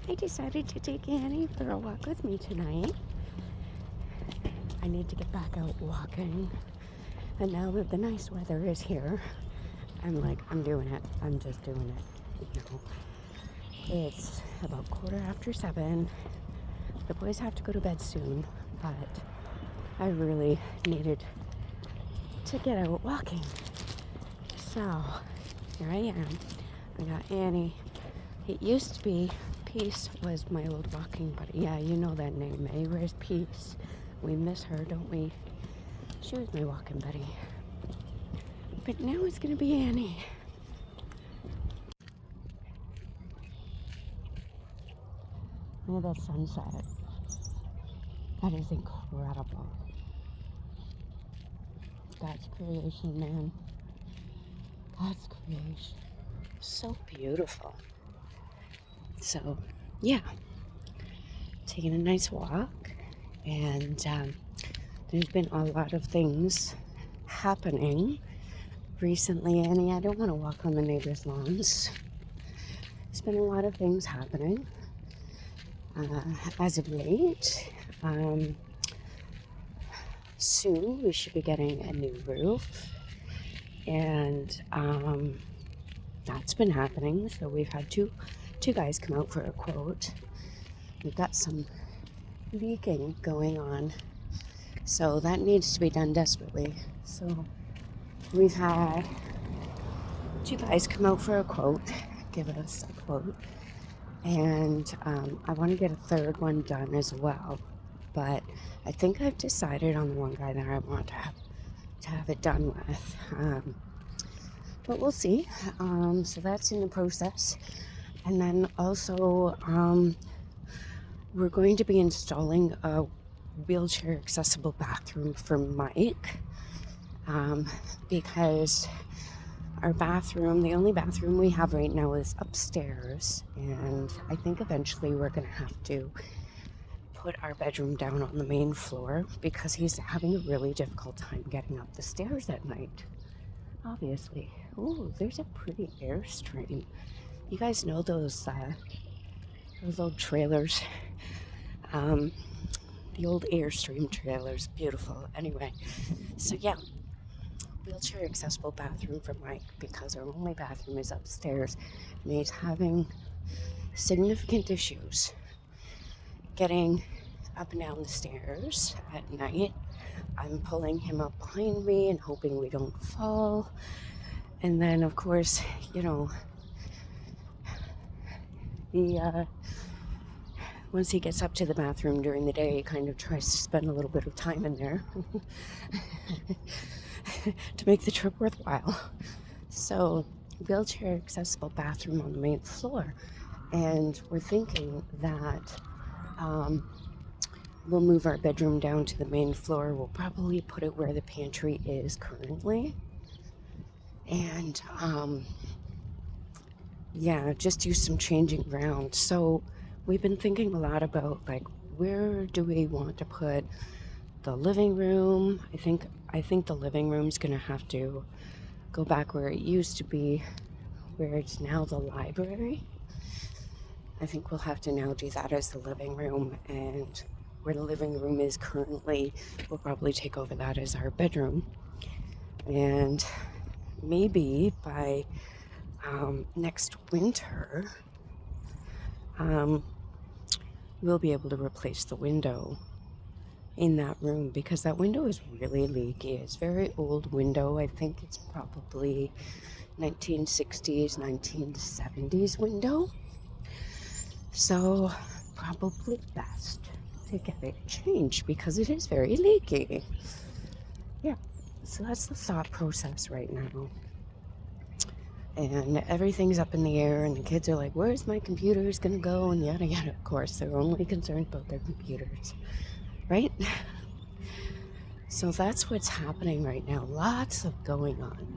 I decided to take Annie for a walk with me tonight. I need to get back out walking. And now that the nice weather is here, I'm doing it. I'm just doing it. You know, it's about 7:15. The boys have to go to bed soon, but I really needed to get out walking. So here I am. I got Annie. It used to be Peace was my old walking buddy. Yeah, you know that name, eh? Where's Peace? We miss her, don't we? She was my walking buddy. But now it's gonna be Annie. Look at that sunset. That is incredible. God's creation, man. God's creation. So beautiful. So, yeah. Taking a nice walk. And there's been a lot of things happening recently, Annie. I don't want to walk on the neighbors' lawns. There's been a lot of things happening as of late. Soon we should be getting a new roof, and that's been happening. So we've had two guys come out for a quote. We've got some leaking going on, so that needs to be done desperately. So we've had two guys come out for a quote, give us a quote, and I want to get a third one done as well. But I think I've decided on the one guy that I want to have it done with. But we'll see. So that's in the process. And then also, we're going to be installing a wheelchair accessible bathroom for Mike. Because our bathroom, the only bathroom we have right now, is upstairs. And I think eventually we're going to have to put our bedroom down on the main floor because he's having a really difficult time getting up the stairs at night, obviously. Oh, there's a pretty Airstream. You guys know those old trailers, the old Airstream trailers, beautiful. Anyway, so yeah, wheelchair accessible bathroom for Mike because our only bathroom is upstairs and he's having significant issues getting up and down the stairs at night. I'm pulling him up behind me and hoping we don't fall. And then, of course, you know, he, once he gets up to the bathroom during the day, he kind of tries to spend a little bit of time in there to make the trip worthwhile. So, wheelchair accessible bathroom on the main floor. And we're thinking that we'll move our bedroom down to the main floor. We'll probably put it where the pantry is currently. And, yeah, just do some changing around. So we've been thinking a lot about, like, where do we want to put the living room? I think the living room's going to have to go back where it used to be, where it's now the library. I think we'll have to now do that as the living room, and where the living room is currently, we'll probably take over that as our bedroom. And maybe by next winter, we'll be able to replace the window in that room because that window is really leaky. It's a very old window. I think it's probably 1960s, 1970s window. So probably best to get it changed because it is very leaky. Yeah, so that's the thought process right now. And everything's up in the air, and the kids are like, where's my computers gonna go, and yada yada. Of course, they're only concerned about their computers, right? So that's what's happening right now. Lots of going on.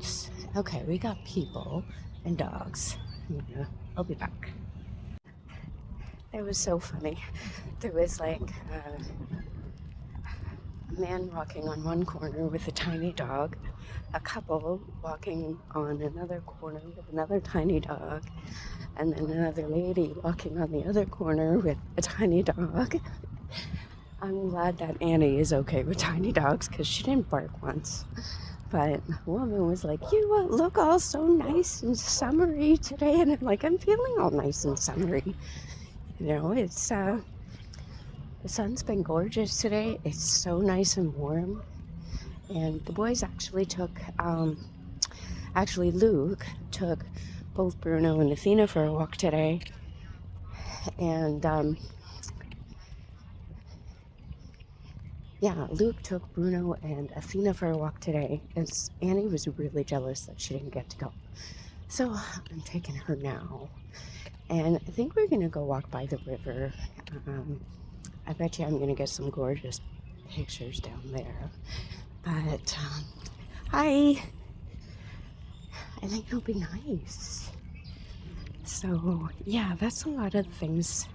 Okay, we got people and dogs. Yeah, I'll be back. It was so funny. There was like a man walking on one corner with a tiny dog, a couple walking on another corner with another tiny dog, and then another lady walking on the other corner with a tiny dog. I'm glad that Annie is okay with tiny dogs because she didn't bark once. But the woman was like, you look all so nice and summery today. And I'm like, I'm feeling all nice and summery. You know, it's, the sun's been gorgeous today. It's so nice and warm. And the boys actually Luke took both Bruno and Athena for a walk today. And, yeah, Luke took Bruno and Athena for a walk today. And Annie was really jealous that she didn't get to go. So I'm taking her now. And I think we're going to go walk by the river. I bet you I'm going to get some gorgeous pictures down there. But, hi. I think it'll be nice. So, yeah, that's a lot of things.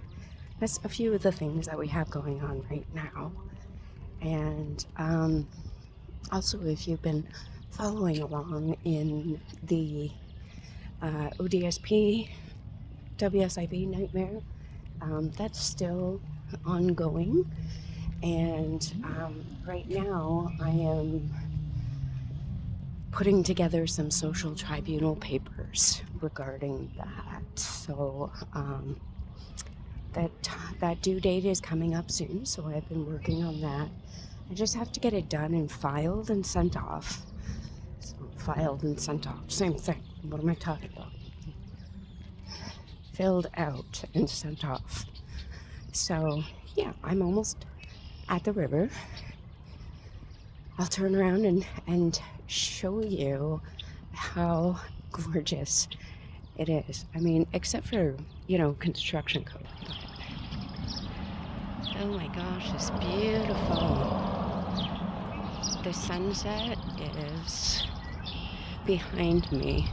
That's a few of the things that we have going on right now. And also, if you've been following along in the ODSP WSIB nightmare, that's still ongoing. And right now, I am putting together some social tribunal papers regarding that. So that due date is coming up soon, so I've been working on that. I just have to get it done and filed and sent off. So filed and sent off, same thing. What am I talking about? Filled out and sent off. So yeah, I'm almost at the river. I'll turn around and show you how gorgeous it is. I mean, except for, construction code. Oh my gosh, it's beautiful. The sunset is behind me.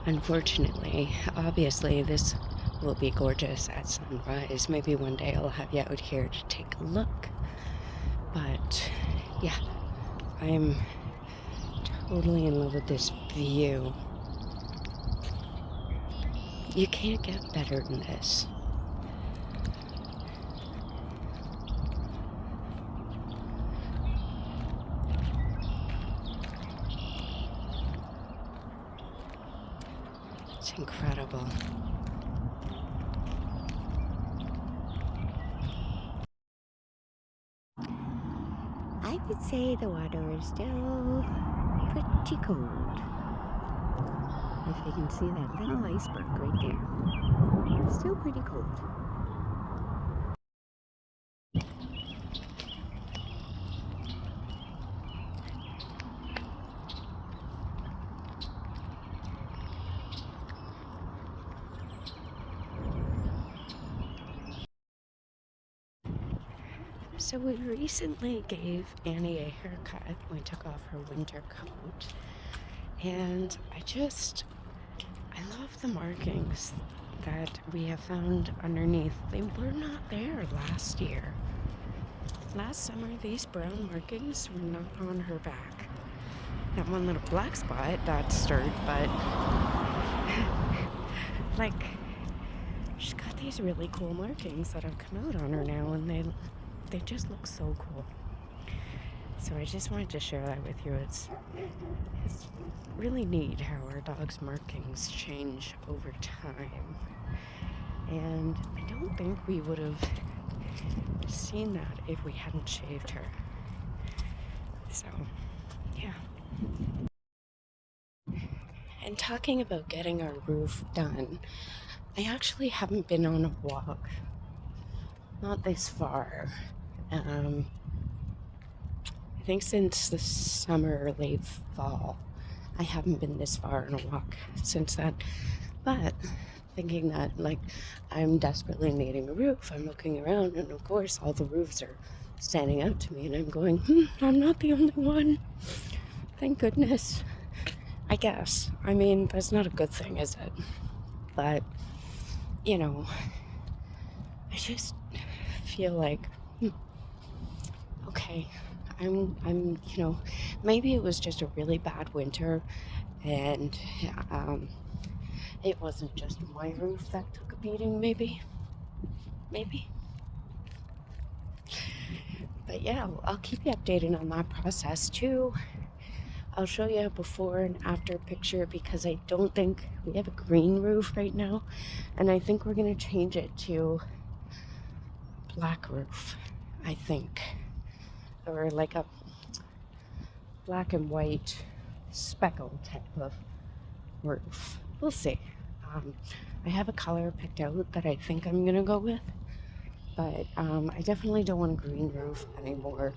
Unfortunately, obviously this will be gorgeous at sunrise. Maybe one day I'll have you out here to take a look. But yeah, I'm totally in love with this view. You can't get better than this. It's incredible. I would say the water is still pretty cold. If you can see that little iceberg right there. Still pretty cold. So we recently gave Annie a haircut. We took off her winter coat. And I love the markings that we have found underneath. They were not there last year. Last summer, these brown markings were not on her back. That one little black spot, that's stirred, but like, she's got these really cool markings that have come out on her now, and they just look so cool. So I just wanted to share that with you. It's really neat how our dog's markings change over time. And I don't think we would have seen that if we hadn't shaved her. So, yeah. And talking about getting our roof done, I actually haven't been on a walk. Not this far. I think since the summer or late fall. I haven't been this far on a walk since then. But thinking that, I'm desperately needing a roof, I'm looking around, and of course all the roofs are standing out to me, and I'm going, I'm not the only one. Thank goodness. I guess. I mean, that's not a good thing, is it? But, I just feel like, okay, I'm, maybe it was just a really bad winter, and it wasn't just my roof that took a beating, maybe. But yeah, I'll keep you updated on that process too. I'll show you a before and after picture because I don't think we have a green roof right now, and I think we're gonna change it to black roof, I think, or like a black and white speckle type of roof. We'll see. I have a color picked out that I think I'm gonna go with, but I definitely don't want a green roof anymore.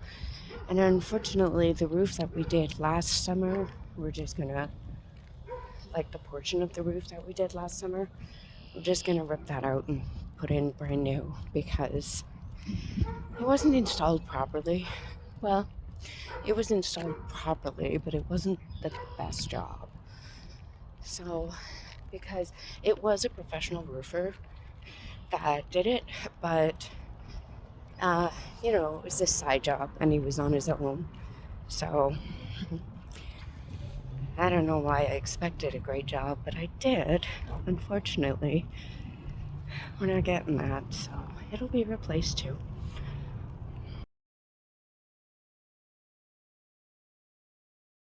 And unfortunately, the roof that we did last summer, we're just gonna, like the portion of the roof that we did last summer, we're just gonna rip that out and put in brand new because it wasn't installed properly. Well, it was installed properly, but it wasn't the best job. So, because it was a professional roofer that did it, but it was a side job and he was on his own. So, I don't know why I expected a great job, but I did. Unfortunately, we're not getting that, so it'll be replaced too.